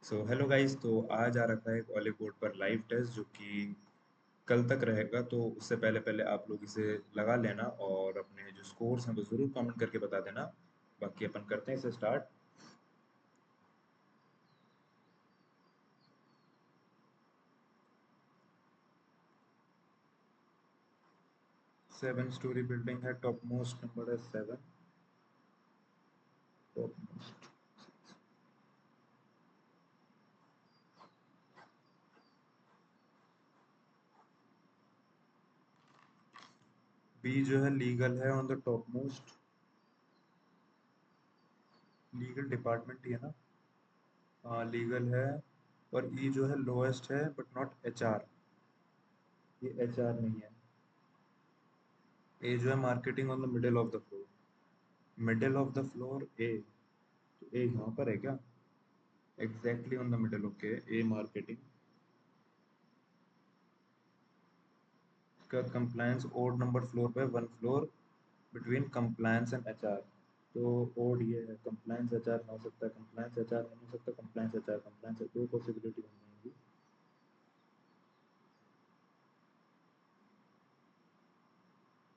So hello guys. तो आज आ रखा है एक ऑलिव बोर्ड पर लाइव टेस्ट जो कि कल तक रहेगा। तो उससे पहले पहले आप लोग इसे लगा लेना और अपने जो स्कोर्स हैं वो ज़रूर कमेंट करके बता देना। बाकी अपन करते हैं इसे स्टार्ट। 7 स्टोरी बिल्डिंग है, टॉप मोस्ट नंबर है 7। टॉप मोस्ट बी जो है लीगल है on the top most. Legal department ही है ना। हाँ लीगल है। और ई जो है लोएस्ट है बट नॉट एचआर। ये एचआर नहीं है। ए जो है marketing on the middle of the floor. Middle of the floor A. तो ए यहाँ पर है क्या? Exactly on the middle. Okay, A marketing. इसका कंप्लायंस ओड नंबर फ्लोर पे, one floor between compliance and HR. तो ओड ये है, कंप्लायंस एचआर में हो सकता है, कंप्लायंस एचआर में हो सकता है, कंप्लायंस एचआर कंप्लायंस, दो पॉसिबिलिटी बन जाएंगी।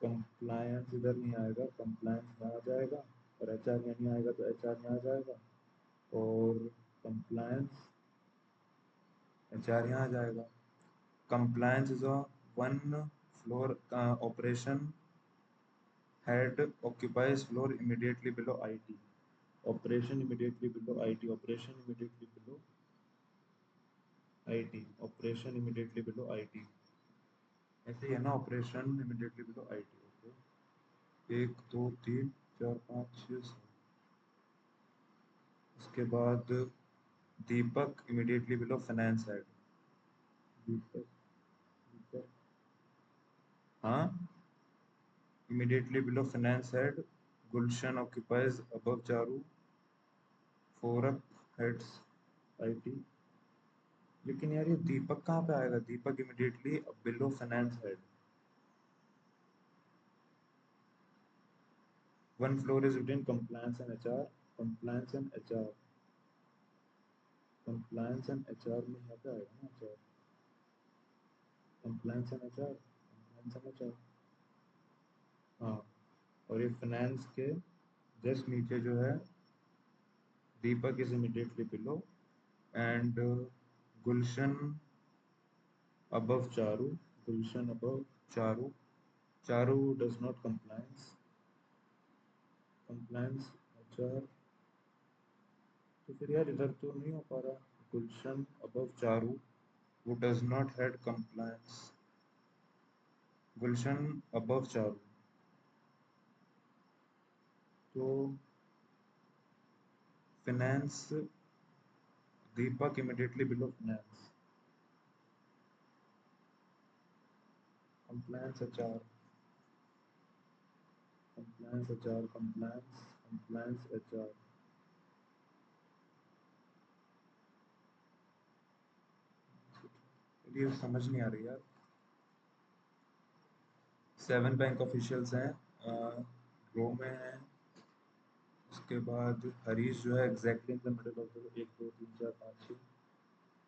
कंप्लायंस इधर नहीं आएगा, कंप्लायंस में आ जाएगा। और एचआर में नहीं आएगा तो एचआर में आ जाएगा। और कंप्लायंस एचआर यहाँ आ जाएगा। Compliance is a one floor operation head occupies floor immediately below IT. Operation immediately below IT. Operation immediately below IT. Operation immediately below IT. ऐसे ही है ना, operation immediately below IT. Okay, एक दो तीन चार पाँच छः सात। उसके बाद दीपक इमीडिएटली बिलो फाइनेंस हेड। दीपक दीपक हाँ, immediately below finance head. Gulshan occupies above Charu. Forak heads IT। लेकिन यार ये दीपक कहाँ पे आएगा? Deepak immediately below finance head. One floor is between compliance and HR. Compliance and HR. Compliance and HR में यहाँ पे आएगा ना HR. Compliance and HR, compliance and HR. हाँ, और ये फाइनेंस के जस्ट नीचे जो है Deepak is immediately below and Gulshan above Charu. Gulshan above Charu. Charu does not compliance। compliance HR. तो फिर यार इधर तो नहीं हो पा रहा। गुलशन अबव चारू वो does not head compliance. Gulshan above Charu. तो finance Deepak immediately below finance. Compliance HR, compliance HR, compliance compliance HR. ये समझ नहीं आ रही यार। 7 बैंक ऑफिशियल्स हैं, रो में हैं। उसके बाद हरीश जो है exactly in the middle of the, एक दो तीन चार पाँच छः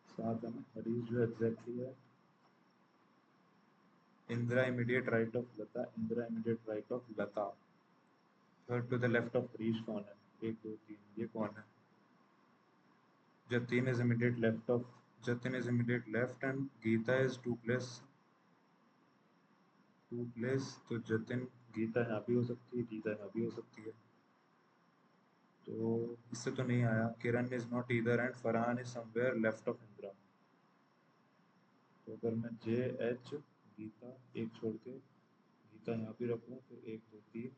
सात है ना। हरीश जो एग्जैक्टली है। Indira immediate right of Lata. Indira immediate right of Lata. Third to the left of Harish कौन है? एक दो तीन, ये कौन है? Jatin is immediate left of, Jatin is immediate left and Geeta is two place. Two place तो जतिन, गीता यहाँ भी हो सकती है, गीता यहाँ भी हो सकती है। तो इससे तो नहीं आया। Kiran is not either and Farhan is somewhere left of Indira. तो अगर मैं जे एच गीता एक छोड़ के गीता यहाँ भी रखूँ तो एक दो तीन,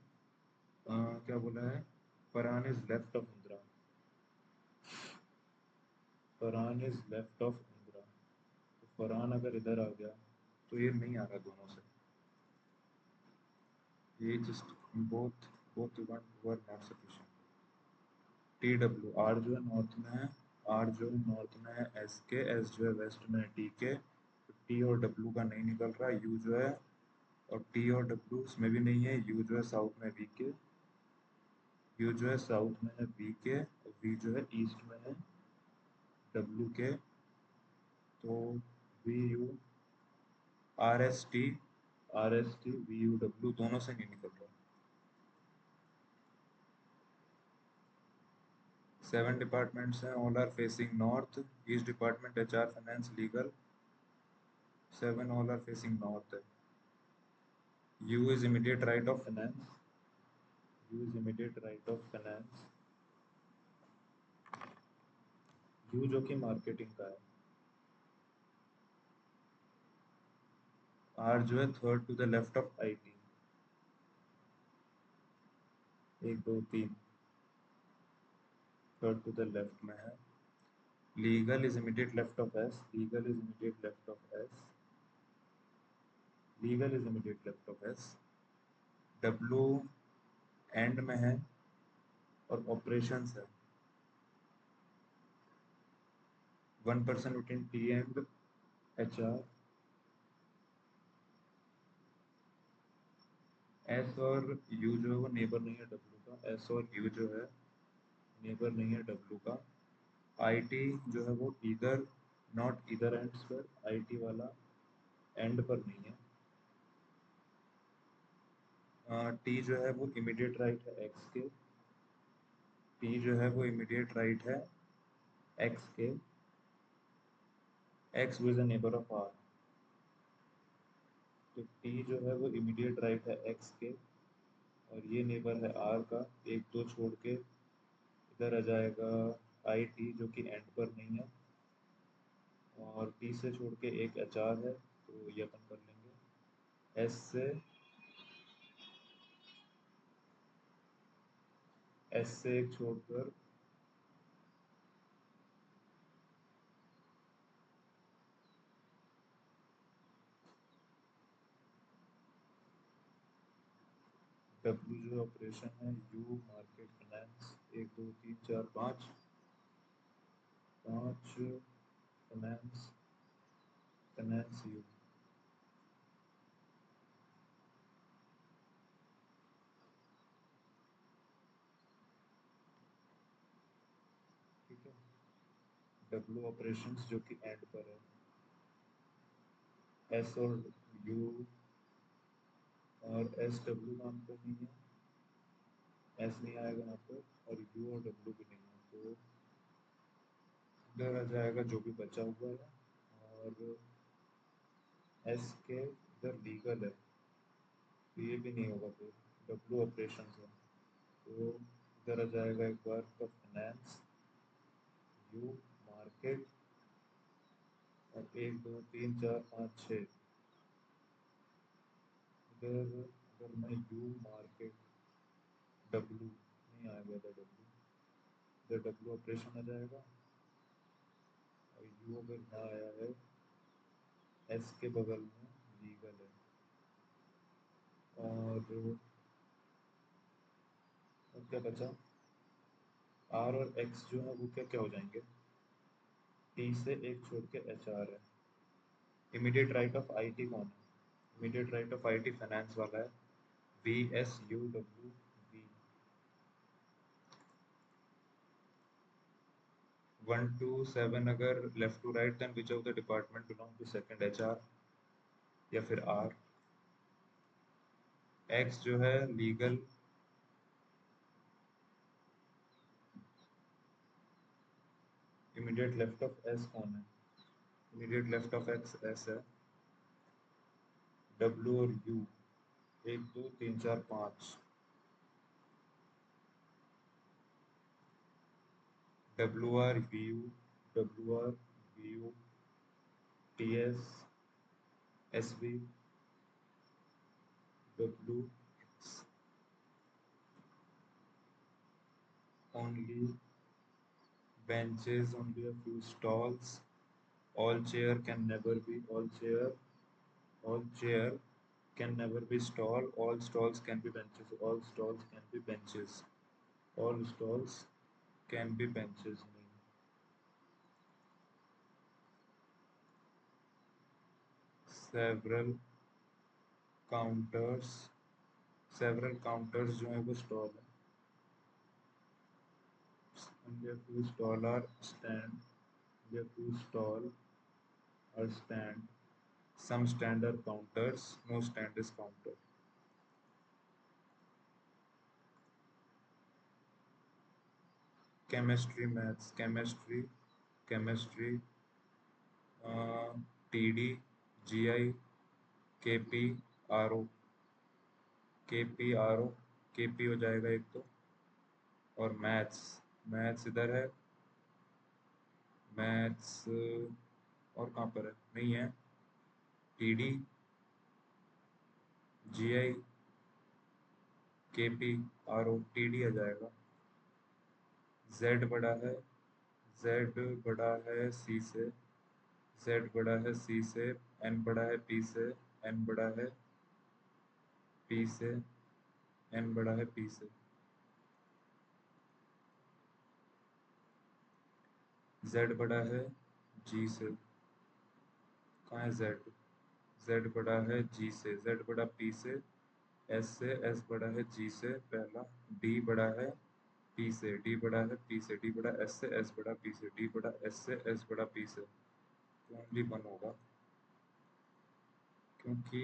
क्या बोला है? Farhan is left of Indira. Farhan is left of Indira. तो फरहान अगर इधर आ गया तो ये नहीं आ रहा दोनों से। ये just both both one were not sufficient. T W, R जो है नॉर्थ में है। आर जो है नॉर्थ में है एस के, एस जो है वेस्ट में है टी के। तो टी और डब्ल्यू का नहीं निकल रहा। यू जो है, और टी और डब्ल्यू इसमें भी नहीं है। यू जो है साउथ में वी के। यू जो है साउथ में है वी के, और वी जो है ईस्ट में है डब्ल्यू के, तो V U R S T V U W दोनों से नहीं निकल रहा। 7 डिपार्टमेंट्स हैं, all are facing north, each department H R finance legal, 7 all are facing north है। U is immediate right of finance, U is immediate right of finance, U जो कि marketing का है, आर जो है third to the left of I T, 1 2 3 third to the left में है। Legal is immediate left of S, legal is immediate left of S, legal is immediate left of S. W and में है और operations है, 1% between T and H R. S और you जो है वो नेबर नहीं है डब्ल्यू का, एस और यू जो है नेबर नहीं है डब्ल्यू का। आई टी जो है वो इधर नॉट इधर एंड्स पर, आई टी वाला एंड पर नहीं है। टी जो है वो इमीडिएट राइट है एक्स के, टी जो है वो इमीडिएट राइट है एक्स के, X is a neighbour of R, तो टी जो है वो इमीडिएट राइट है एक्स के और ये नेबर है आर का। एक दो छोड़ के इधर आ जाएगा आई टी जो कि एंड पर नहीं है, और टी से छोड़ के एक एच आर है, तो ये अपन कर लेंगे। एस से एक छोड़कर डब्ल्यू जो ऑपरेशन है, you market finance, 1 2 3 4 5 5 finance, finance you. ठीक है, डब्ल्यू ऑपरेशंस जो कि एंड पर है, एस और यू और एस डब्ल्यू नाम पर नहीं है, एस नहीं आएगा यहाँ पर, और यू और डब्ल्यू भी नहीं है, तो इधर आ जाएगा जो भी बचा हुआ है। और एस के इधर लीगल है, तो ये भी नहीं होगा, फिर डब्ल्यू ऑपरेशन है, तो इधर आ जाएगा एक बार का फाइनेंस, यू मार्केट, और 1 2 3 4 5 6 इधर अगर मैं यू मार्केट डब्ल्यू नहीं आएगा, इधर डब्ल्यू, इधर डब्ल्यू ऑपरेशन आ जाएगा, और यू अगर ना आया है एस के बगल में लीगल है। और क्या बचा, आर और एक्स जो है वो क्या क्या हो जाएंगे, टी से एक छोड़ के एच आर है। Immediate right of I T कौन है, immediate right of I T finance वाला है, V S U W V. 1 to 7 अगर left to right, then which of the department belong to second H R या फिर R. X जो है legal, immediate left of S कौन है, immediate left of X S है। W और U 1 2 3 4 5, W R V U, W R V U, T S S B, W only benches, only a few stalls, all chair can never be, all chair can never be stall, all stalls can be benches, all stalls can be benches, all stalls can be benches. several counters, several counters जो है वो stall है, only a few stall are stand, Yet to stall or stand. Some stand are counters, no stand is counter. Chemistry, maths, chemistry, TD, GI, KP, RO, KP, RO, KP हो जाएगा एक तो, और maths, maths इधर है, maths और कहाँ पर है, नहीं है, TD, GI, KP, RO, TD आ जाएगा। Z बड़ा है, Z बड़ा है C से, Z बड़ा है C से, N बड़ा है P से, N बड़ा है P से, N बड़ा है P से। Z बड़ा है G से, कहाँ है Z? Z बड़ा है G से, Z बड़ा P से, S से, S बड़ा है G से पहला, D बड़ा है P से, D बड़ा है P से, D बड़ा S से, S बड़ा P से, D बड़ा S से, S बड़ा P से, तो ओनली वन होगा, क्योंकि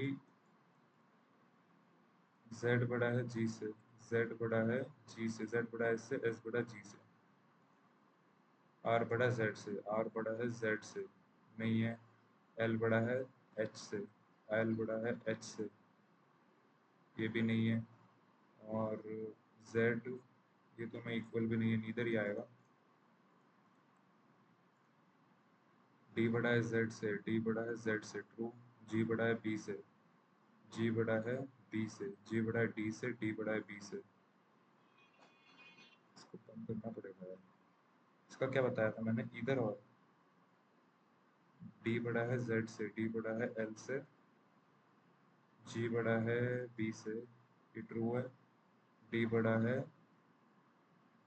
Z बड़ा है G से, Z बड़ा है G से, Z बड़ा S से, S बड़ा G से, R बड़ा Z से, R बड़ा है Z से, नहीं है, L बड़ा है H से, L बड़ा है H से, ये भी नहीं है, और Z ये तो मैं इक्वल भी नहीं है, नीदर ही आएगा। D बड़ा है Z से, D बड़ा है Z से, ट्रू। G बड़ा है B से, G बड़ा है B से, G बड़ा है D से, D बड़ा है B से। इसको कम करना पड़ेगा यार, इसका क्या बताया था मैंने, इधर, और D बड़ा है Z से, D बड़ा है L से, G बड़ा है B से, ये ट्रू है, D बड़ा है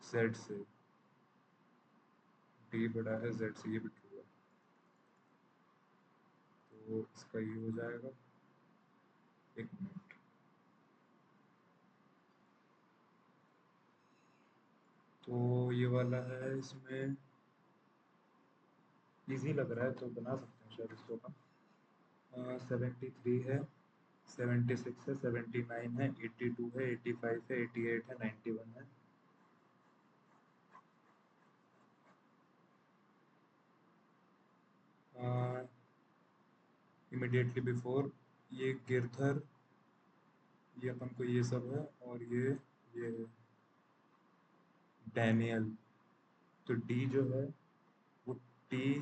Z से, D बड़ा है Z से, ये भी ट्रू है, तो इसका ये हो जाएगा। एक मिनट, तो ये वाला है, इसमें इजी लग रहा है तो बना सकते हैं शायद इसको हम। 73 है, 76 है, 79 है, 82 है, 85 है, 88 है, 91 है। इमिडिएटली बिफोर, ये गिरधर, ये अपन को ये सब है, और ये है डैनियल, तो डी जो है वो टी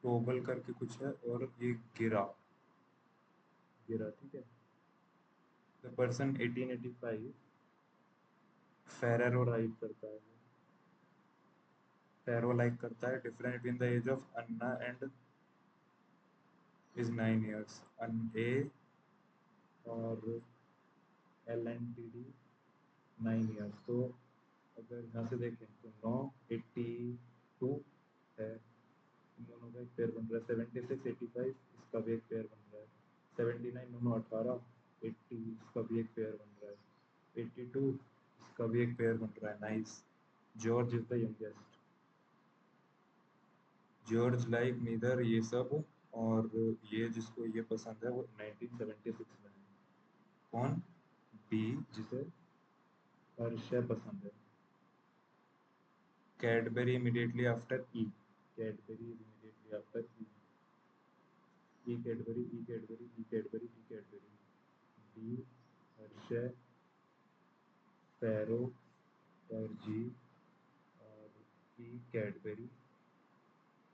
टोबल करके कुछ है, और ये गिरा, गिरा, ठीक है। द पर्सन 1885 फेरेरो राइट करता है, फेरो लाइक करता है, different between the age of Anna and is 9 years, अन ए और L N T D 9 years, तो अगर यहाँ से देखें तो 982 है, इन दोनों का एक पेयर बन रहा है, 76 85 इसका भी एक पेयर बन रहा है, 79 दोनों 18 80 इसका भी एक पेयर बन रहा है, 82 इसका भी एक पेयर बन रहा है, nice. George is the youngest, George like neither ये सब, और ये जिसको ये पसंद है वो 1976 में है, कौन, बी, जिसे हर्षय पसंद है। कैडबरी इमीडिएटली आफ्टर ई, कैडबरी इमीडिएटली आफ्टर ई, ई कैडबरी, ई कैडबरी, ई कैडबरी, ई कैडबरी, डी हर्षय, फेरो और जी, और ई कैडबरी,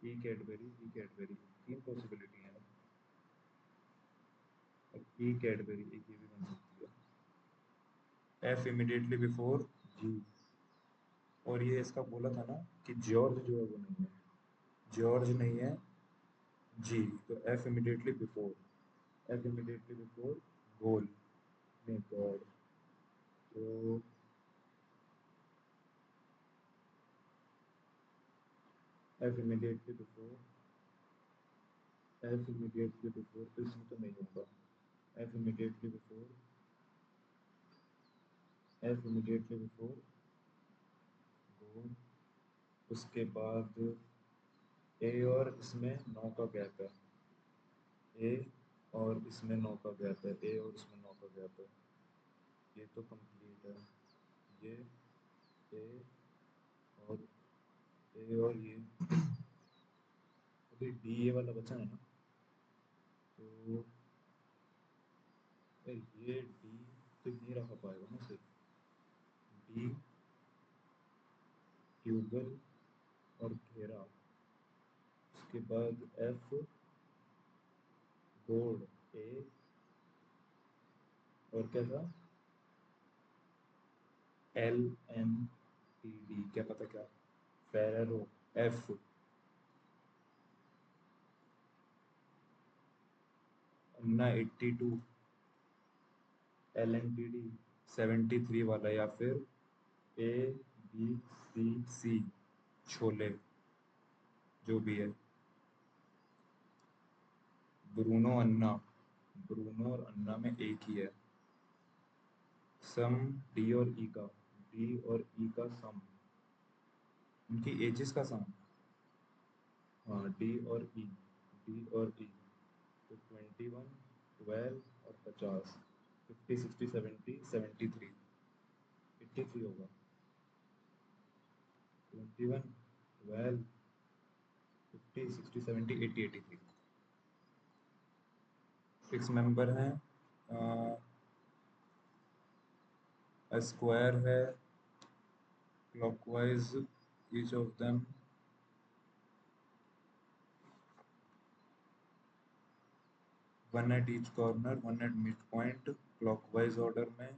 ई कैडबरी, ई कैडबरी, तीन पॉसिबिलिटी है, और ई कैडबरी एक ये भी बन सकती है। एफ इमीडिएटली बिफोर जी, और ये इसका बोला था ना कि जॉर्ज जो है वो नहीं है, जॉर्ज नहीं है जी, तो F immediately before, F immediately before goal, नहीं गॉड, तो F immediately before, F immediately before तो इसमें तो नहीं होगा, F immediately before, F immediately before goal, उसके बाद ए और इसमें 9 का गैप है। ए और इसमें 9 का गैप है। ए और इसमें 9 का गैप है। ये तो कंप्लीट है। ये ए और ए और ये अभी डी ए वाला बचा है ना। तो ये डी तो नहीं रखा पाएगा ना सिर्फ। डी ट्यूबल और घेरा। उसके बाद एफ बोर्ड। ए और क्या था? एल एम टी डी क्या पता क्या। फेरेरो। एफ अन्ना 82। एल एन टी डी 73 वाला, या फिर ए बी सी सी छोले जो भी है। ब्रूनो अन्ना। ब्रूनो और अन्ना में एक ही है। सम डी और ई का। डी और ई का सम। उनकी एजेस का सम। हाँ डी और ई। डी और ई। तो 21 12 और 50। 50 60 70 73। 83 होगा। 21 12 50 60 70 80 83। 6 मेंबर हैं। स्क्वायर है clockwise each of them one at each corner, one at midpoint, clockwise order में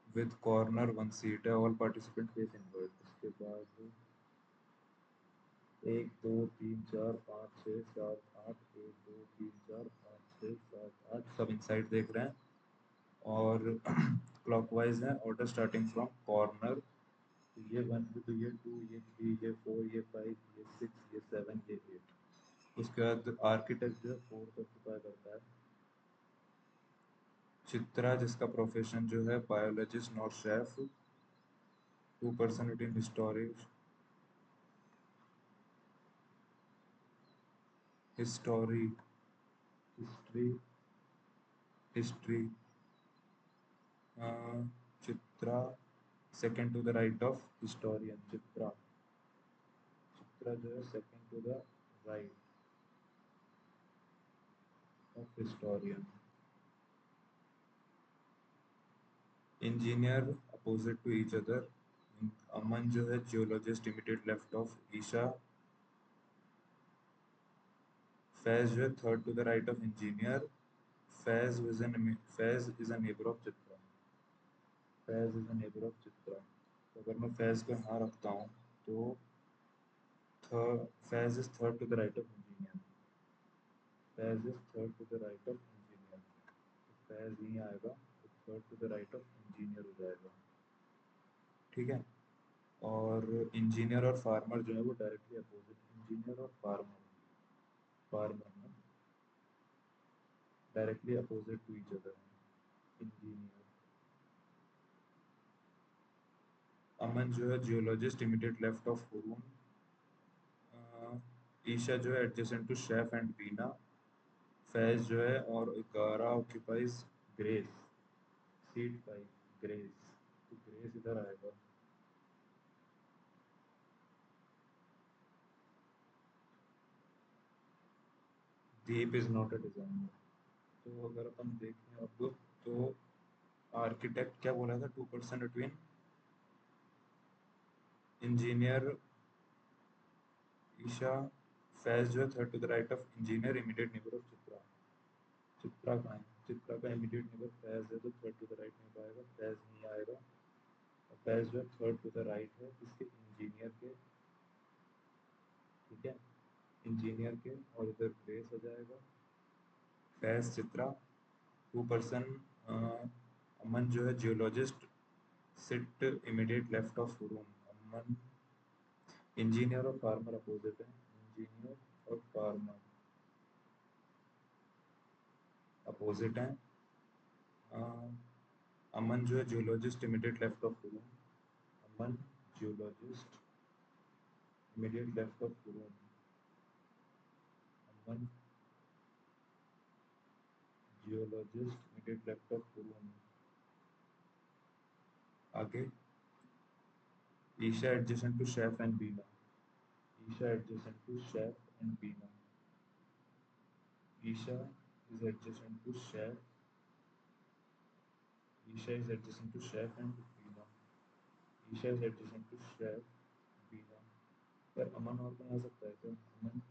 with corner one seat है। all participant face inward। उसके बाद 1 2 3 4 5 6 7 8 1 2 3 4 5 6 7 8 सब इनसाइड देख रहे हैं। और क्लॉकवाइज है ऑर्डर स्टार्टिंग फ्रॉम कॉर्नर। ये 1 तो ये 2 ये 3 ये 4 ये 5 ये 6 ये 7 ये 8। उसके बाद आर्किटेक्ट जो है 4 ऑक्यूपाई करता है। चित्रा जिसका प्रोफेशन जो है biologist not chef. 2% in history. History history history. Chitra second to the right of historian. Chitra Chitra जो है second to the right of historian. Engineer opposite to each other. Aman जो है geologist immediate left of Isha. Faiz जो है third to the right of engineer. Faiz is a neighbour of Chitra. Faiz is a neighbour of Chitra. तो अगर मैं फैज को यहाँ रखता हूँ तो Faiz is third to the right of engineer. Faiz is third to the right of engineer. तो फैज नहीं आएगा तो third to the right of engineer हो जाएगा। ठीक है। और इंजीनियर और फार्मर जो है वो डायरेक्टली अपोजिट। इंजीनियर और फार्मर। फार्मर ना directly opposite to each other. Engineer. Aman जो है जियोलॉजिस्ट इमीडिएट लेफ्ट ऑफ हुरून। ईशा जो है adjacent to chef and Beena. Faiz जो है और गारा ऑक्यूपाइज ग्रेस। Seat 5 Grace. तो ग्रेस इधर आएगा। Deep is not a designer. तो अगर अपन देखें अब तो आर्किटेक्ट क्या बोला था? 2% बिटवीन इंजीनियर ईशा। फैज जो है third to the right of engineer immediate neighbour of Chitra. Chitra कहाँ है? चित्रा का इमीडिएट नेबर फैज है तो थर्ड टू द राइट नहीं पाएगा। फैज नहीं आएगा। और फैज जो है थर्ड टू द राइट है इसके इंजीनियर के। ठीक है। इंजीनियर के और इधर ग्रेस हो जाएगा। फैज चित्रा 2%। अमन जो है geologist sit immediate left of room. Aman engineer और फार्मर अपोजिट है। इंजीनियर और फार्मर अपोजिट हैं। अमन जो है geologist immediate left of room. Aman geologist immediate left of room. Aman geologist, immediate left of Purvan. आगे Isha adjacent to chef and Beena, Isha adjacent to chef and Beena, Isha is adjacent to chef, Isha is adjacent to chef and Veena, Isha is adjacent to chef, Beena. यार अमन और बना सकता है क्या? अमन,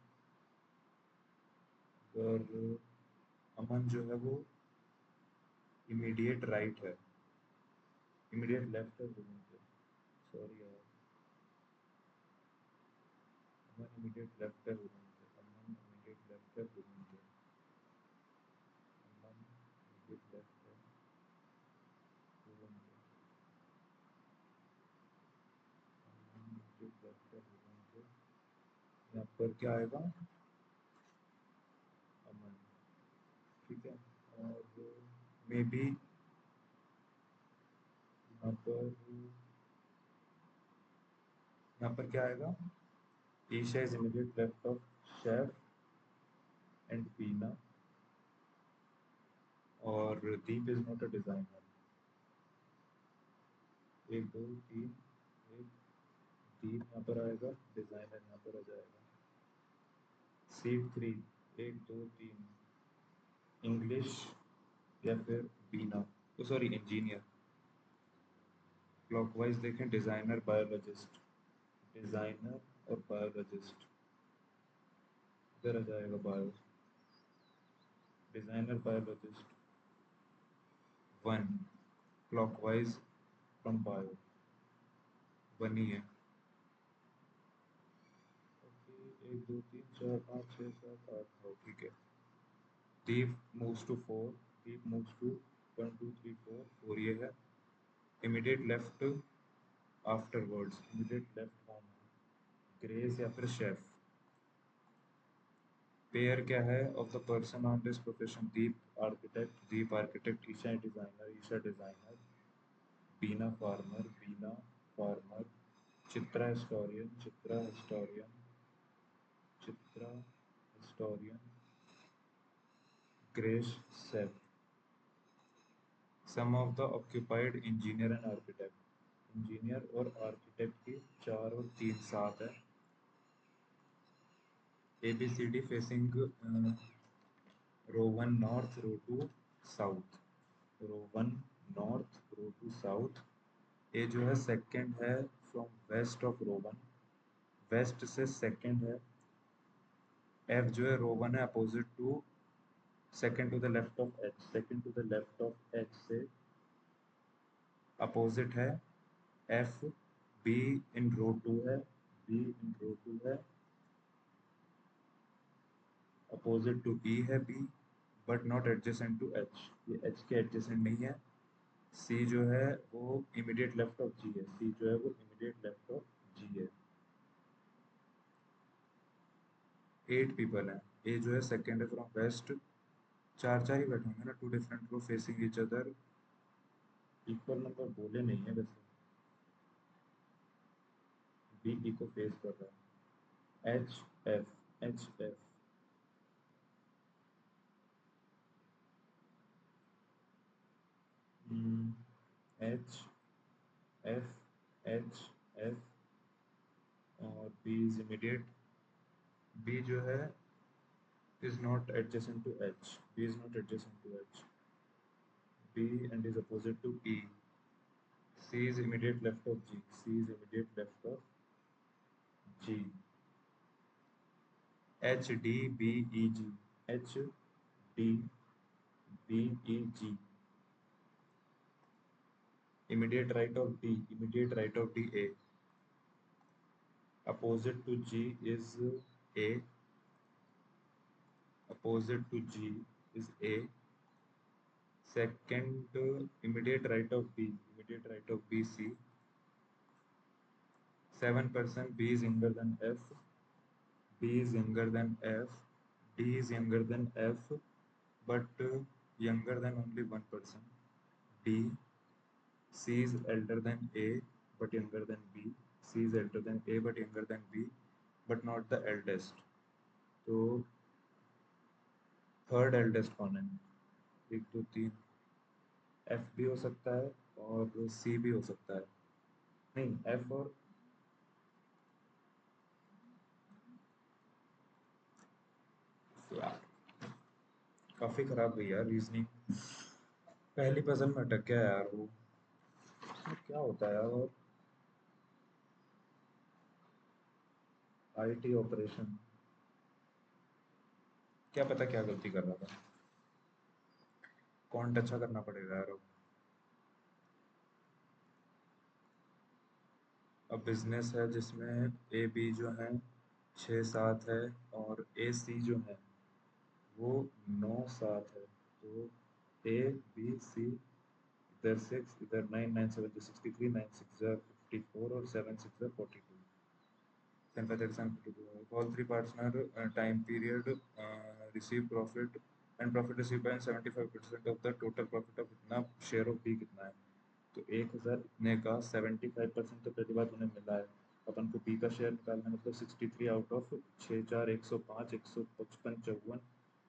अगर अमन जो है वो इमीडिएट राइट है, इमीडिएट लेफ्ट है रूम से, सॉरी यार, अमन इमीडिएट लेफ्ट है रूम से, अमन इमीडिएट लेफ्ट है रूम से, अमन इमीडिएट लेफ्ट है रूम से, अमन इमीडिएट लेफ्ट है रूम से। यहाँ पर क्या आएगा? अमन, ठीक है। और मे बी यहाँ पर क्या आएगा? Isha is immediate left of chef and Beena, और Deep is not a designer. एक दो तीन, एक दीप यहाँ पर आएगा, डिजाइनर यहाँ पर आ जाएगा। सीट 3, एक दो तीन, इंग्लिश या फिर बीना, तो सॉरी इंजीनियर। क्लॉकवाइज देखें, डिजाइनर बायोलॉजिस्ट, डिजाइनर और बायोलॉजिस्ट, इधर आ जाएगा bio, designer biologist 1, clockwise from bio 1 ही है। ओके, 1 2 3 4 5 6 7 8 9, ठीक है। Deep moves to 4, Deep moves to 1 2 3 4, 4 ये है। Immediate left afterwards, immediate left कौन है? ग्रेस या फिर शेफ। पेयर क्या है of the person on this profession? Deep architect, Isha designer, Isha designer, Beena farmer, Beena farmer, Chitra historian, Chitra historian, Chitra historian, Grace chef. Sum of the occupied engineer and architect, engineer और architect की 4 और 3 7 है। A B C D facing row 1 north, row 2 south, row 1 north, row 2 south. A जो है second है from west of row 1, west से second है। F जो है रो 1 है opposite to, second to the left of H, second to the left of H से opposite है एफ। बी इन रो 2 है, बी इन रो 2 है, अपोजिट टू ई है B, but not adjacent to H, ये H के adjacent नहीं है। सी जो है वो इमीडिएट लेफ्ट ऑफ जी है, सी जो है वो इमीडिएट लेफ्ट ऑफ जी है। 8 पीपल हैं। ए जो है सेकंड है फ्रॉम वेस्ट, चार चार ही बैठे होंगे ना, two different row facing each other, equal number बोले नहीं है वैसे। बी ई को फेस कर रहा है, H F, H F, H F, H F, और बी इज इमीडिएट, बी जो है is not adjacent to H. B is not adjacent to H. B and is opposite to E. C is immediate left of G. C is immediate left of G. H D B E G. H D B E G. Immediate right of D. Immediate right of D A. Opposite to G is A. Opposite to G is A. Second immediate right of B. Immediate right of B C. 7% B is younger than F. B is younger than F, D is younger than F, but younger than only one person. D, C is elder than A, but younger than B. C is elder than A, but younger than B, but not the eldest. तो third eldest कौन है? एक दो तीन, F भी हो सकता है और सी भी हो सकता है। नहीं, एफ और यार काफी खराब गई यार रीजनिंग, पहली पजल में अटक गया यार वो। तो क्या होता है यार? और आईटी ऑपरेशन, क्या पता क्या गलती कर रहा था। कौन अच्छा करना पड़ेगा यार अब। अब बिजनेस है जिसमें ए बी जो है 6 7 है, और ए सी जो है वो 9 7 है। तो ए बी सी, इधर 6, इधर 9, 9 7 63, 9 6 54 और 7 6 42। All three partner time period receive profit, and profit received by 75% of the total profit of इतना शेयर ऑफ बी कितना है। तो 1000 इतने का 75% तो पहली बात उन्हें मिला है। अपन को बी का शेयर निकालना है, मतलब 63 आउट ऑफ 6 4 105 155 54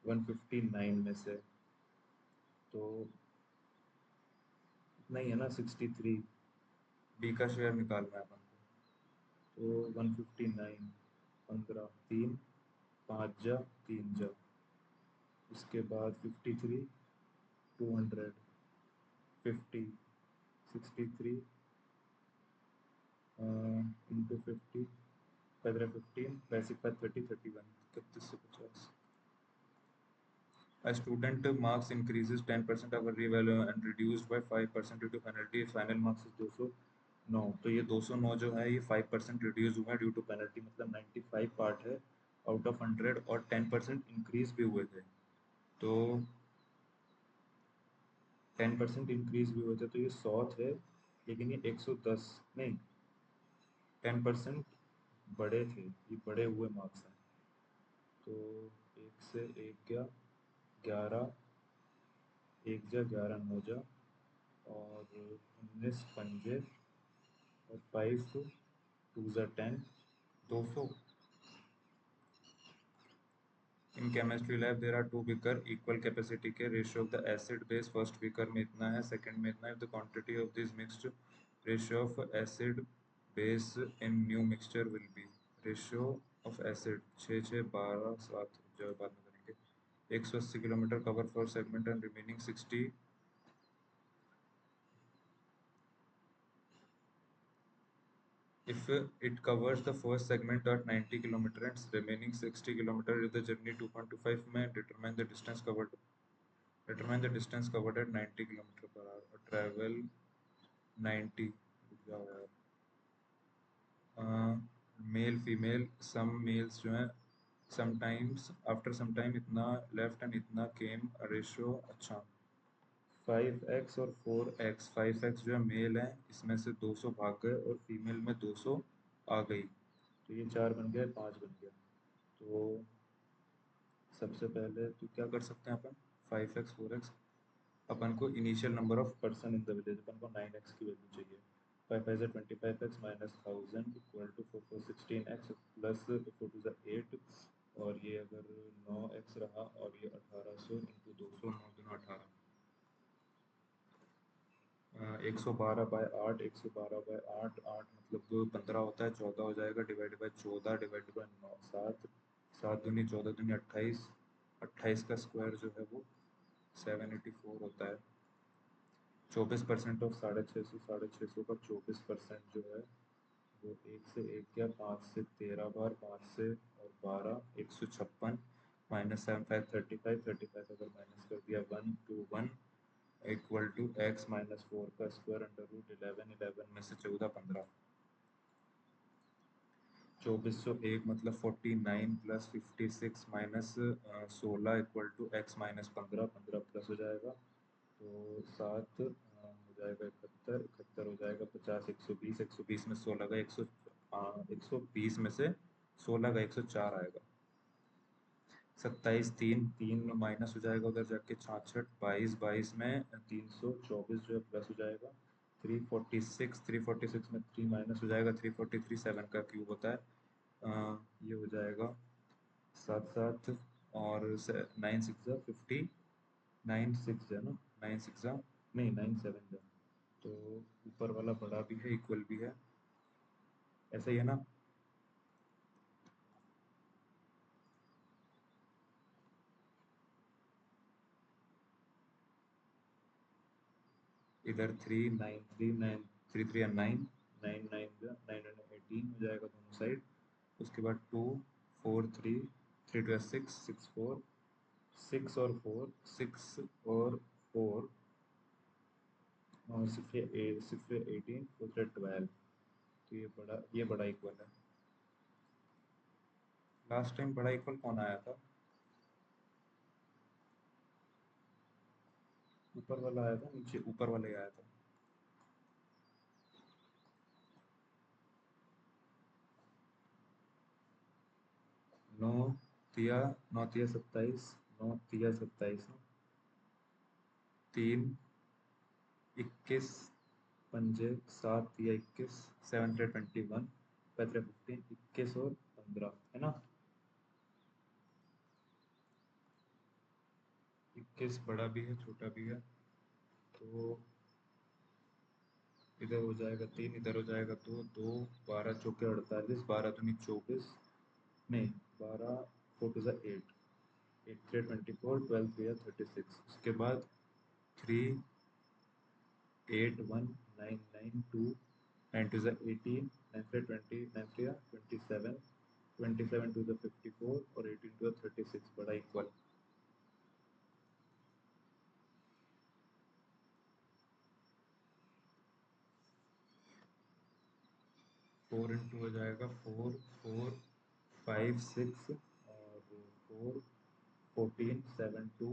159 में से। तो इतना ही है ना 63, बी का शेयर निकालना है अपन को। तो 159, 15 3 5 जा 3 जा, इसके बाद 53 200 50 63 इंटू 50, 15 पैसे का 30 31 31 से 50। A student marks increases 10% of revalue and reduced by 5% due to penalty. Final marks is 209। तो ये 209 जो है ये 5% रिड्यूस हुआ है ड्यू टू पेनल्टी, मतलब 95 पार्ट है आउट ऑफ 100, और 10% इंक्रीज भी हुए थे। तो 10% इंक्रीज भी हुए थे, तो ये 100 थे, लेकिन ये 110 नहीं, 10% बड़े थे, ये बड़े हुए मार्क्स हैं। तो एक से एक गया 11, एक जा 11 9 जा, और 19 पंजे, और 5 2 जा 10, 200। In chemistry lab there are two beaker equal capacity के, ratio of the acid base first beaker में इतना है, सेकंड में इतना है। The quantity of this mixed, ratio of acid base in new mixture will be. Ratio of acid 6 6 12 7 जो बाद में करेंगे। 180 kilometre cover for segment and remaining 60। If it covers the first segment at 90 km and remaining 60 km is the journey 2.25 में determine the distance covered. Determine the distance covered at 90 km per hour or travel 90। रुक जाओ यार। Male female सम mails जो है sometimes after some time इतना left and इतना केम ratio. अच्छा, 5x और 4x, 5x जो है मेल है, इसमें से 200 भाग गए और फीमेल में 200 आ गई, तो ये 4 बन गया, 5 बन गया। तो सबसे पहले तो क्या कर सकते हैं अपन, 5x 4x, अपन को initial number of person in the village, अपन को 9x की वैल्यू चाहिए। 5 5 25x minus 1000 equal to 4 4 16x plus 4 2 8, और ये अगर 9x रहा और ये 1800 इंटू 200, 9 दूना 18, 112/8, 112/8, 8 मतलब 15 होता है, 14 हो जाएगा, डिवाइड बाय 14 डिवाइड बाय 9 7, 7 दूनी 14 दूनी 28, 28 का स्क्वायर जो है वो 784 होता है। 24% ऑफ 650, 650 का 24% जो है वो 1 से 1 गया, 5 से 13 बार, 5 से और 12 156 माइनस 7 5 35, 35 अगर माइनस कर दिया 1 2 1 इक्वल टू एक्स माइनस 4 का स्क्वायर अंडर रूट 11, 11 में से 14 15, 2401 मतलब 49 plus 56 minus 16 equal to X minus 15, 15 plus हो जाएगा तो 7 हो जाएगा 71, 71 हो जाएगा 50, 120, 120 में 16 का 120 में से 16 का 104 आएगा। 27 3 3 माइनस हो जाएगा उधर जाके 66, 22 22 में 324 जो है प्लस हो जाएगा। 346, 346 में 3 माइनस हो जाएगा, 343 7 का क्यूब होता है। ये हो जाएगा 7 7 और 9 6 50, 9 6 है ना, 9 6 नहीं 9 7 है, तो ऊपर वाला बड़ा भी है इक्वल भी है, ऐसा ही है ना। इधर 3 9 3 9 3 3 9, 9 9 18 हो जाएगा दोनों साइड। उसके बाद 2 4 3 3 2 6 6 4, 6 और 4, 6 और 18, 4 12, तो ये बड़ा इक्वल है। लास्ट टाइम बड़ा इक्वल कौन आया था? ऊपर वाला आया था, नीचे ऊपर वाला ही आया था। 9 तिया 9 तिया 27, 9 तिया 27, 3 21 पंजे 7 तिया 21, 7 3 21, 5 3 15, 21 और 15 है ना। 21 बड़ा भी है छोटा भी है, तो इधर हो जाएगा 3, इधर हो जाएगा 2, 2 12 चौके 48, 12 दूनी 24, नहीं 12 4 टू 8, 8 3 24, 12 3 36, उसके बाद 3 8 1 9 9 2, 9 2 18, 9 3 20, 9 3 27, 27 2 54 और 18 2 36 बड़ा इक्वल। 4 इंटू हो जाएगा 4 4 5 6 और 4 14 7 2,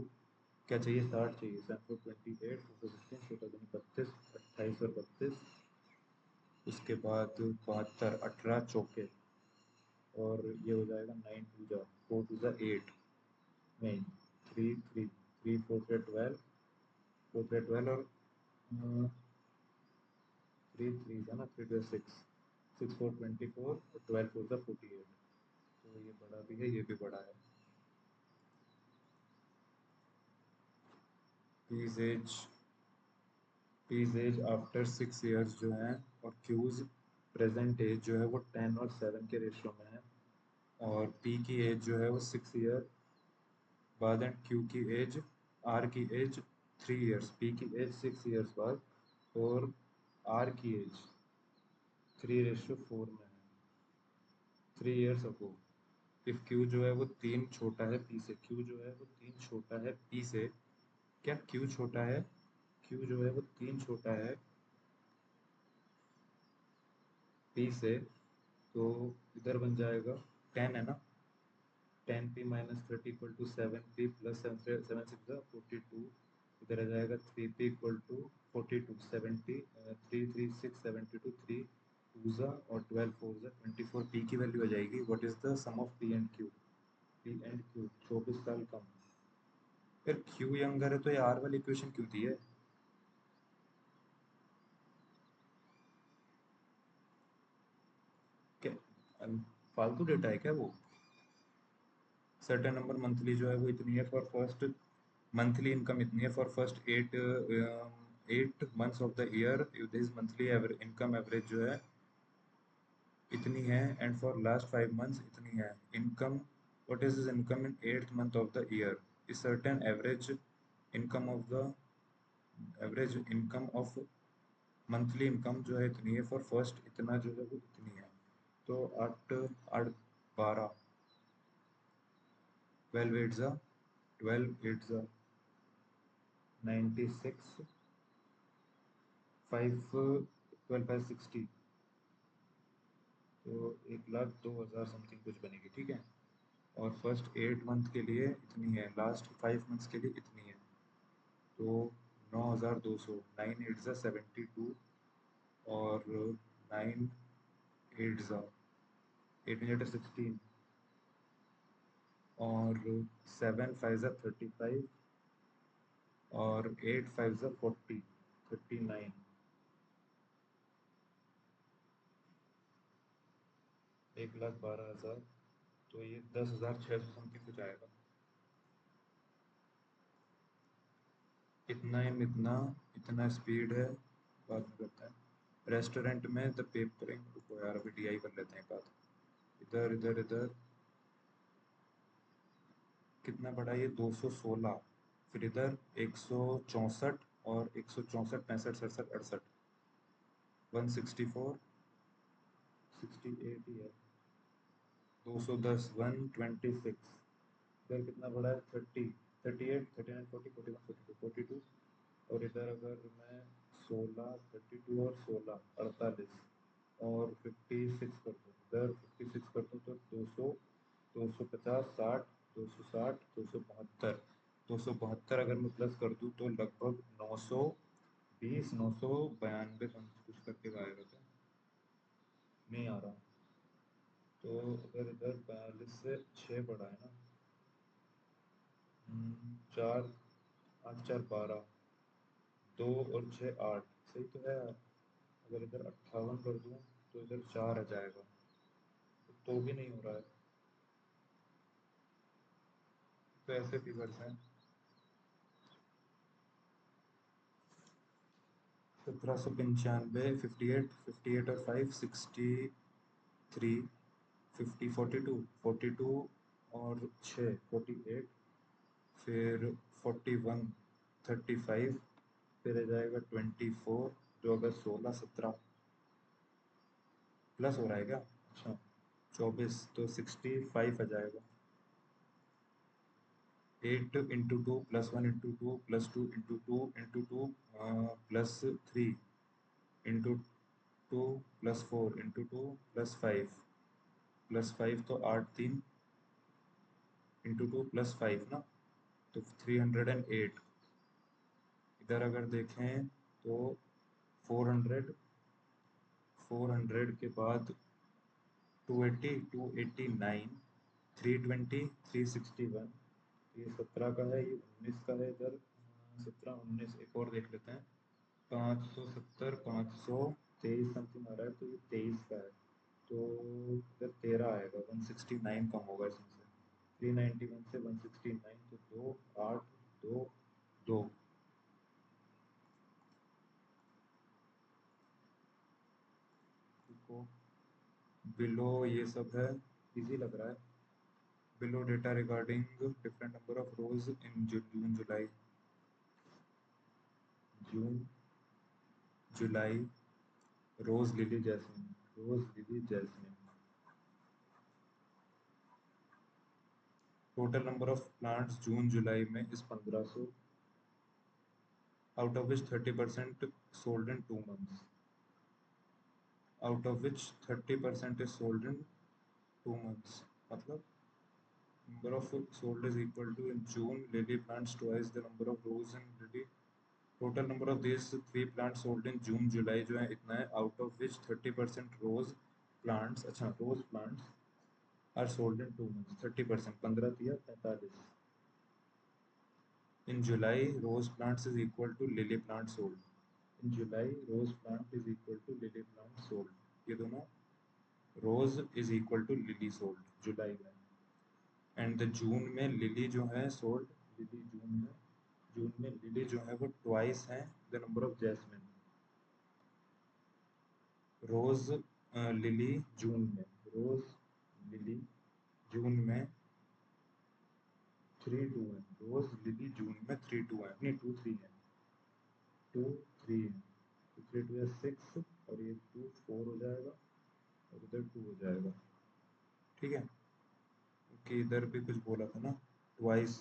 क्या चाहिए 60 चाहिए, 7 4 28, 4 16, 14 32, 28 और 32, उसके बाद 72 18 चौके, और ये हो जाएगा 9 2 जा 4 2 जा 8, नहीं 3 3 3 4 से 12, 4 से 12 और 3 3 था ना, 3 2 6, 6 4 24 और 12 4 था 48, तो ये बड़ा भी है ये भी बड़ा है। P's age P's age after 6 years जो है, और क्यूज प्रेजेंट एज जो है वो 10 और 7 के रेशियो में है, और पी की एज जो है वो 6 ईयर बाद, एंड क्यू की एज आर की एज 3 ईयर्स, पी की एज 6 ईयर्स बाद, और आर की एज 3:4 में है, 3 ईयर्स अगो। इफ क्यू जो है वो 3 छोटा है पी से, क्यू जो है वो 3 छोटा है पी से, क्या क्यू छोटा है, क्यू जो है वो 3 छोटा है पी से, तो इधर बन जाएगा 10 है ना, 10p - 30 equal to 7p plus 7 6 42, इधर आ जाएगा 3p इक्वल टू 42, 70 3 3 6 72, 3 2 और 12 4 24, पी की वैल्यू आ जाएगी। What is the sum of P and Q? P and Q 24 साल कम। फिर क्यू यंगर है तो ये आर वाली इक्वेशन क्यों दी है? क्या फालतू डेटा है क्या वो? सर्टेन नंबर मंथली जो है वो इतनी है फॉर फर्स्ट, मंथली इनकम इतनी है for first 8 months of the year, this monthly income average जो है इतनी है, एंड फॉर लास्ट 5 मंथ्स इतनी है income. What is income in 8th month of the year? Is certain income of the average income of monthly income जो है इतनी है फॉर फर्स्ट, इतना जो है वो इतनी है, तो 8 8 12, 12 8 96, 5 12 5 60, तो 1,02,000 समथिंग कुछ बनेगी, ठीक है। और फर्स्ट 8 मंथ के लिए इतनी है, लास्ट 5 मंथ्स के लिए इतनी है, तो 9,200, 9 8 72, और 9 8 8 16, और 7 5 35, और 8 5 40, 39, 1,12,000, तो ये 10,600 समथिंग कुछ आएगा। इतना एम इतना इतना स्पीड है, बाद में करते हैं। रेस्टोरेंट में द पेपरिंग, रुको यार अभी डीआई कर लेते हैं एक बात। इधर इधर इधर कितना पड़ा ये 216, फिर इधर 164 और 164 65 67 68 164 68 ही है, 210 126, इधर कितना पड़ा है 30 38 39 40 41 42 42, और इधर अगर मैं 16 32 और 16 48 और 56 कर दूँ, इधर 56 कर दूँ तो 200 250 60 260 272 272 अगर मैं प्लस कर दूँ तो लगभग 920 992 कुछ करके आएगा क्या, नहीं आ रहा। तो अगर इधर 42 से 6 बढ़ा है ना, 4 8 4 12, 2 और 6 8, सही तो है यार। अगर इधर 58 कर दूँ तो इधर 4 आ जाएगा, तो भी नहीं हो रहा है। तो ऐसे फिगर्स हैं। 1795 58 58 और 5 63 50 42 और 6 48, फिर 41 35, फिर आ जाएगा 24, जो अगर 16 17 प्लस हो रहा है क्या, अच्छा 24 तो 65 आ जाएगा। 8 into 2 plus 1 into 2 plus 2 into 2 into 2 plus 3 into 2 plus 4 into 2 plus 5 plus 5 तो 8 3 इंटू 2 प्लस 5 ना, तो 308। इधर अगर देखें तो 400 400 के बाद 280 289 320 361, ये 17 का है, ये 19 का है। इधर 17 19 एक और देख लेते हैं, 570 523 समथिंग आ रहा है, तो ये 23 का है। तो इधर 13 आएगा, 169 कम होगा इसमें से, 391 से 169, तो 2 8 2 2। को बिलो ये सब है, इजी लग रहा है। Below data regarding different number of rose in June July, June July, rose lily jasmine, rose lily jasmine. Total number of plants June July में इस 1500, out of which 30% sold in 2 months, out of which 30% is sold in 2 months, मतलब number of sold is equal to in June lily plants twice the number of rows in lily, total number of these 3 plants sold in June July जो है इतना है, out of which 30% rose plants, अच्छा rose plants are sold in 2 months, 30% 15 दिया 45, in July rose plants is equal to lily plants sold, in July rose plant is equal to lily plant sold, ये दोनों rose is equal to lily sold July में, and the June में lily जो है sold, lily June में lily जो है वो ट्वाइस है the number of jasmine, rose lily June में, रोज लिली जून में 3 2 है, रोज लिली जून में 3 2 है, नहीं 2 3 है, 2 3 है, तो 3 2 है 6, और ये 2 4 हो जाएगा, और इधर 2 हो जाएगा, ठीक है। कि इधर भी कुछ बोला था ना, ट्वाइस,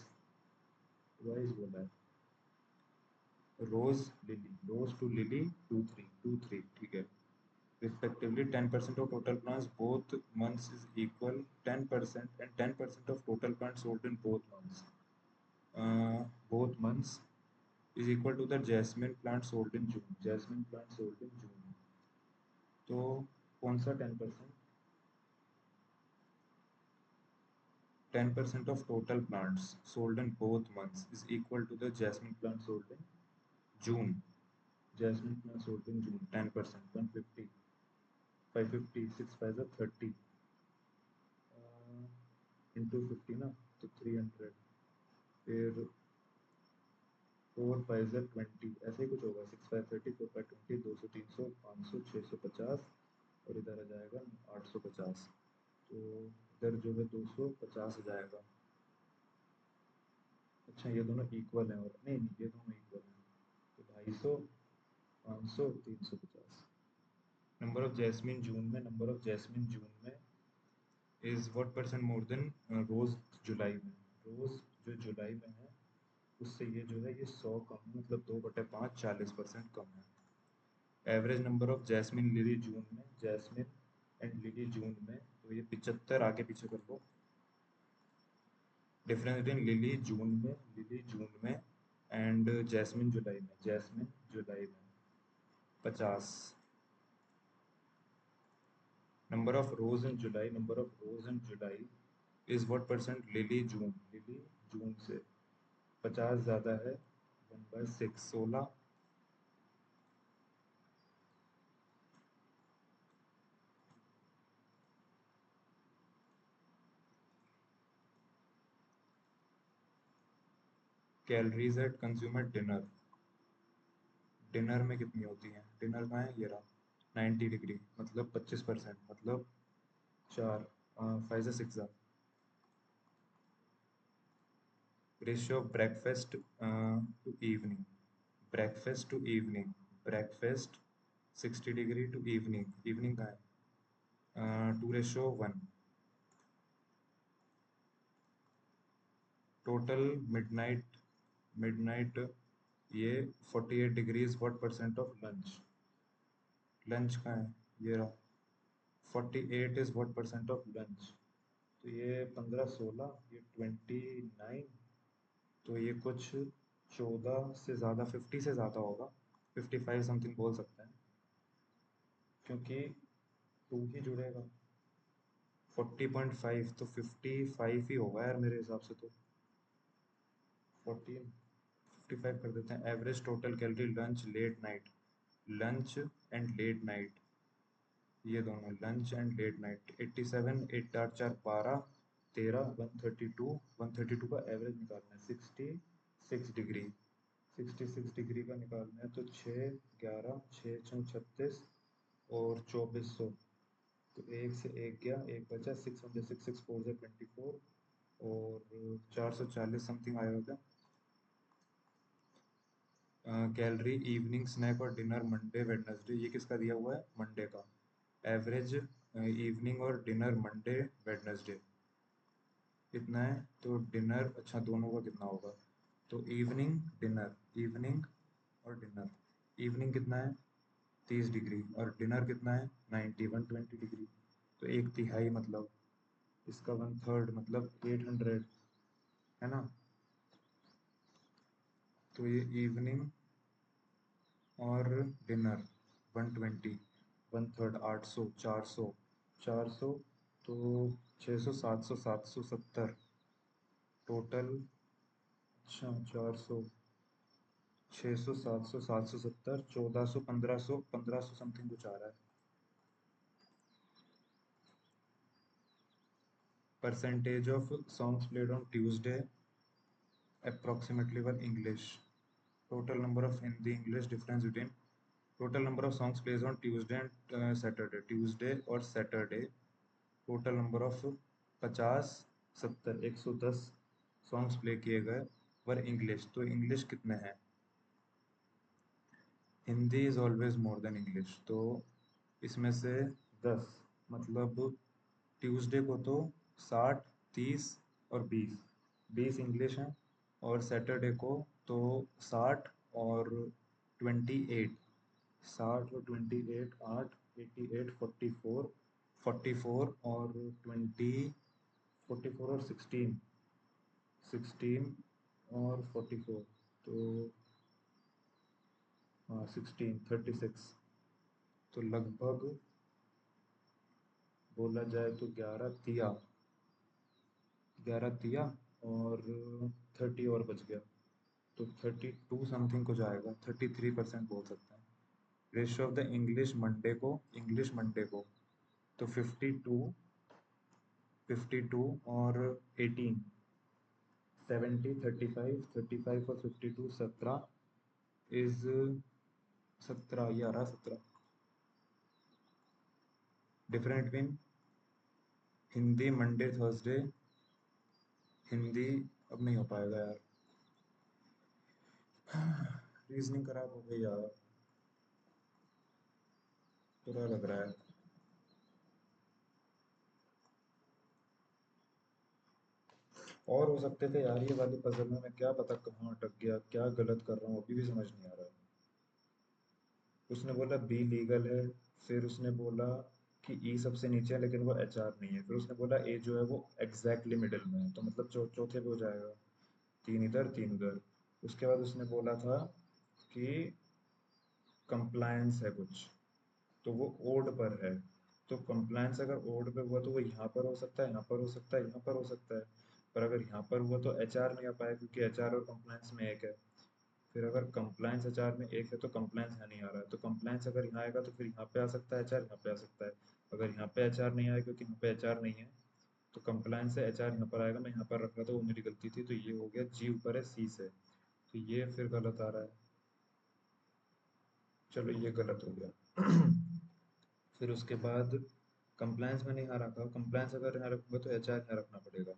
ट्वाइस बोला है, rose lily, rose to lily 2 3 ठीक है, respectively 10% of total plants both months is equal 10% and 10% of total plants sold in both months is equal to the jasmine plant sold in June, jasmine plant sold in June, तो कौन सा 10%, 10% of total plants sold in both months is equal to the jasmine plant sold in June, jasmine plant sold in June 10%, 150 550 6 5 30 into 50 ना, तो 300, फिर four five ज़र 20, ऐसे ही कुछ होगा। 6 5 30, 4 5 20, 200 300 500 650, और इधर आ जाएगा 850। तो इधर जो है 250 आ जाएगा। अच्छा ये दोनों इक्वल हैं, और नहीं नहीं ये दोनों इक्वल हैं, तो 250, 500, 350। नंबर ऑफ जैस्मिन जून में, नंबर ऑफ जैस्मिन जून में is what percent more than rose July में। रोज़ जो जुलाई में है उससे ये जो है ये 100 कम है, मतलब 2/5 40% कम है। Average number of jasmine lily June में, जैस्मिन एंड लिली जून में, तो ये 75 आगे पीछे कर लो। डिफरेंस बिटवीन लिली जून में, लिली जून में एंड जैस्मिन जुलाई में, जैस्मिन जुलाई में 50। Number of rose in July, number of rose in July is what percent lily June, lily June से 50 ज़्यादा है 1/6 16। Calories at consume at dinner, dinner में कितनी होती हैं, डिनर का है ये रहा 90 डिग्री मतलब 25%, मतलब 4 5 से 6 ratio of breakfast to evening, breakfast to evening, breakfast 60 degree to evening, evening का है 2:1। टोटल मिडनाइट, मिडनाइट ये 48 degrees what percent of lunch, lunch का है ये रहा 48 is what percent of lunch. तो ये 15 16, ये 29, तो ये कुछ 14 से ज़्यादा, 50 से ज़्यादा होगा, 55 समथिंग बोल सकते हैं, क्योंकि 2 ही जुड़ेगा। 40.5 तो 55 ही होगा यार मेरे हिसाब से तो। 14 55 कर देते हैं। Average total calorie lunch late night, lunch and late night, ये दोनों लंच एंड लेट नाइट 87, 8 8 4 12 13 132, 132 का एवरेज निकालना है 66 डिग्री, 66 डिग्री का निकालना है, तो 6 11 6 6 36 और 2400, तो एक से एक गया, एक बचा 600, 6 6 4 से 24, और 440 समथिंग आया होगा। कैलोरी इवनिंग स्नैक और डिनर मंडे वेडनेसडे, ये किसका दिया हुआ है, मंडे का। एवरेज इवनिंग और डिनर मंडे वेडनेसडे कितना है, तो डिनर, अच्छा दोनों का कितना होगा, तो इवनिंग डिनर, इवनिंग और डिनर, इवनिंग कितना है 30 डिग्री और डिनर कितना है 90 120 डिग्री, तो एक तिहाई मतलब इसका 1/3 मतलब 800 है ना। तो ये इवनिंग और डिनर 120, 1/3 800 400, 400 तो 600 700 770 टोटल। अच्छा 400 600 700 770 1400 1500, 1500 समथिंग कुछ आ रहा है। Percentage of songs played on Tuesday approximately were English. Total number of Hindi English difference between total number of songs played on Tuesday and Saturday, Tuesday और Saturday total number of 50 70 110 songs play किए गए पर English, तो English कितने हैं, Hindi is always more than English, तो इसमें से 10, मतलब ट्यूसडे को तो 60 30 और 20, 20 इंग्लिश हैं, और सैटरडे को तो 60 और 28, 60 और 28 8 88 44, 44 और 20 44 और 16, 16 और 44, तो हाँ 16 36, तो लगभग बोला जाए तो 11 तिया और 30 और बच गया, तो 32 समथिंग कुछ आएगा, 33% बोल सकते हैं। Ratio of the English Monday को, इंग्लिश मंडे को तो 52 52 और 18, 70, 35, 35 और 52, 17 इज 17, ये आ रहा 17। Different between Hindi Monday Thursday, Hindi अब नहीं हो पाएगा यार। रीजनिंग खराब हो गई यार, बुरा लग रहा है। और हो सकते थे यार ये वाली पजल में, मैं क्या पता कहाँ अटक गया, क्या गलत कर रहा हूँ अभी भी समझ नहीं आ रहा है। उसने बोला बी लीगल है, फिर उसने बोला कि ई सबसे नीचे है लेकिन वो एच आर नहीं है, फिर उसने बोला ए जो है वो एग्जैक्टली मिडिल में है, तो मतलब चौथे पे हो जाएगा। तीन इधर तीन उधर। उसके बाद उसने बोला था कि कंप्लायंस है कुछ, तो वो ओड पर है। तो कंप्लायंस अगर ओड पे हुआ तो वो यहाँ पर हो सकता है, यहाँ पर हो सकता है, यहाँ पर हो सकता है। पर अगर यहाँ पर हुआ तो एच आर नहीं आ पाया क्योंकि एच आर और कंप्लायंस में एक है। फिर अगर कंप्लायंस एचआर में एक है तो कंप्लायंस यहाँ नहीं आ रहा है, तो कंप्लायंस अगर यहाँ आएगा तो फिर यहाँ पे आ सकता है एचआर, यहाँ पे आ सकता है। अगर यहाँ पे एचआर नहीं आएगा क्योंकि यहाँ पे एचआर नहीं है, तो कंप्लायंस से एचआर यहाँ पर आएगा। मैं यहाँ पर रख रहा था, वो मेरी गलती थी, तो ये हो गया जी ऊपर है सी से, तो ये फिर गलत आ रहा है। चलो ये गलत हो गया। फिर उसके बाद कंप्लायंस मैंने यहाँ रखा, कंप्लायंस अगर यहाँ रखूंगा तो एचआर यहाँ रखना पड़ेगा।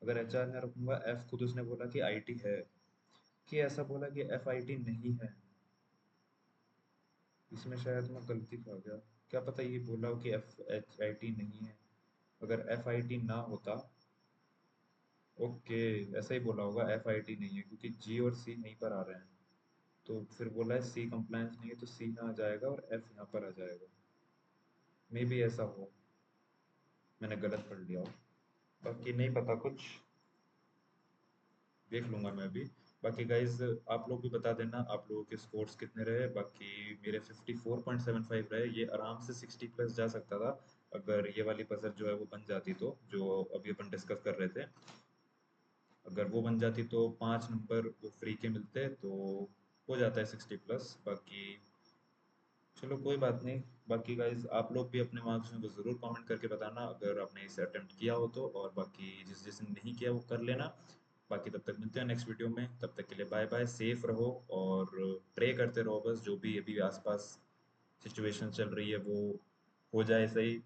अगर एचआर यहाँ रखूंगा, एफ खुद उसने बोला कि आईटी है, कि ऐसा बोला कि एफ आईटी नहीं है। इसमें शायद मैं गलती खा गया, क्या पता ये बोला हो कि एफ एच आई टी नहीं है। अगर एफ आई टी ना होता, ओके, ऐसा ही बोला होगा एफ आई टी नहीं है क्योंकि जी और सी यहीं पर आ रहे हैं। तो फिर बोला है सी कंप्लायंस नहीं है, तो सी यहाँ आ जाएगा और एफ यहाँ पर आ जाएगा। मे बी ऐसा हो, मैंने गलत पढ़ लिया हो, बाकी नहीं पता कुछ, देख लूंगा मैं भी। बाकी गाइज आप लोग भी बता देना आप लोगों के स्कोर्स कितने रहे। बाकी मेरे 54.75 रहे, ये आराम से 60 प्लस जा सकता था अगर ये वाली पजल जो है वो बन जाती, तो जो अभी अपन डिस्कस कर रहे थे, अगर वो बन जाती तो 5 नंबर वो फ्री के मिलते, तो हो जाता है 60 प्लस। बाकी चलो कोई बात नहीं। बाकी गाइज आप लोग भी अपने मार्क्स में ज़रूर कमेंट करके बताना अगर आपने इसे अटेम्प्ट किया हो तो, और बाकी जिस जिसने नहीं किया वो कर लेना। बाकी तब तक मिलते हैं नेक्स्ट वीडियो में, तब तक के लिए बाय बाय, सेफ रहो और प्रे करते रहो बस, जो भी अभी आसपास सिचुएशन चल रही है वो हो जाए सही,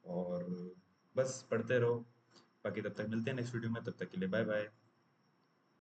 और बस पढ़ते रहो। बाकी तब तक मिलते हैं नेक्स्ट वीडियो में, तब तक के लिए बाय बाय।